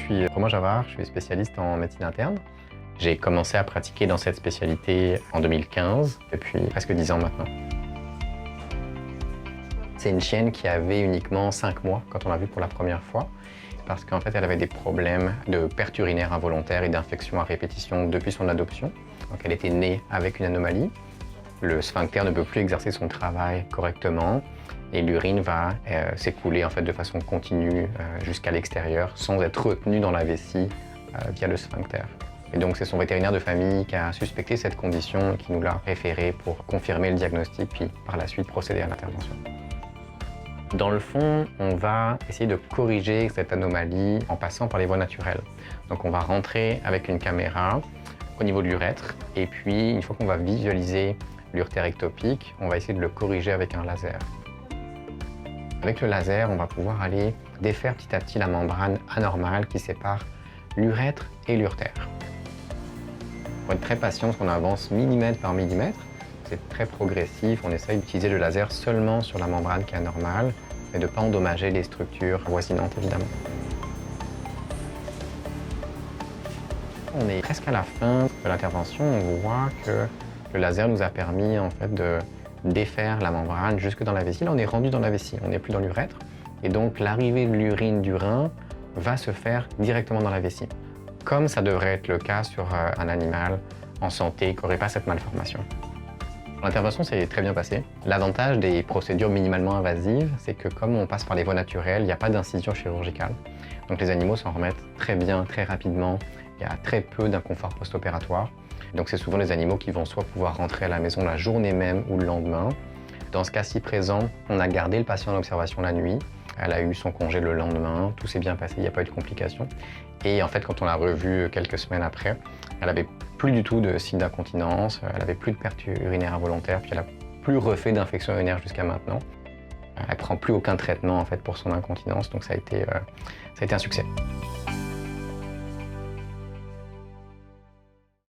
suis Romain Javard, je suis spécialiste en médecine interne. J'ai commencé à pratiquer dans cette spécialité en 2015, depuis presque 10 ans maintenant. C'est une chienne qui avait uniquement 5 mois quand on l'a vue pour la première fois, parce qu'en fait elle avait des problèmes de perte urinaire involontaire et d'infection à répétition depuis son adoption. Donc elle était née avec une anomalie. Le sphincter ne peut plus exercer son travail correctement et l'urine va s'écouler en fait de façon continue jusqu'à l'extérieur sans être retenue dans la vessie via le sphincter. Et donc c'est son vétérinaire de famille qui a suspecté cette condition et qui nous l'a référé pour confirmer le diagnostic puis par la suite procéder à l'intervention. Dans le fond, on va essayer de corriger cette anomalie en passant par les voies naturelles. Donc on va rentrer avec une caméra au niveau de l'urètre et puis une fois qu'on va visualiser l'urtère ectopique, on va essayer de le corriger avec un laser. Avec le laser, on va pouvoir aller défaire petit à petit la membrane anormale qui sépare l'urètre et l'urtère. Il faut être très patient parce qu'on avance millimètre par millimètre. C'est très progressif, on essaye d'utiliser le laser seulement sur la membrane qui est anormale et de ne pas endommager les structures avoisinantes évidemment. On est presque à la fin de l'intervention, on voit que le laser nous a permis en fait de défaire la membrane jusque dans la vessie. Là, on est rendu dans la vessie, on n'est plus dans l'urètre. Et donc, l'arrivée de l'urine du rein va se faire directement dans la vessie. Comme ça devrait être le cas sur un animal en santé qui n'aurait pas cette malformation. L'intervention s'est très bien passée. L'avantage des procédures minimalement invasives, c'est que comme on passe par les voies naturelles, il n'y a pas d'incision chirurgicale. Donc les animaux s'en remettent très bien, très rapidement. Il y a très peu d'inconfort post-opératoire. Donc c'est souvent les animaux qui vont soit pouvoir rentrer à la maison la journée même ou le lendemain. Dans ce cas-ci présent, on a gardé le patient en observation la nuit. Elle a eu son congé le lendemain, tout s'est bien passé, il n'y a pas eu de complications. Et en fait, quand on l'a revue quelques semaines après, elle n'avait plus du tout de signes d'incontinence, elle n'avait plus de perte urinaire involontaire, puis elle n'a plus refait d'infection urinaire jusqu'à maintenant. Elle ne prend plus aucun traitement en fait, pour son incontinence, donc ça a été un succès.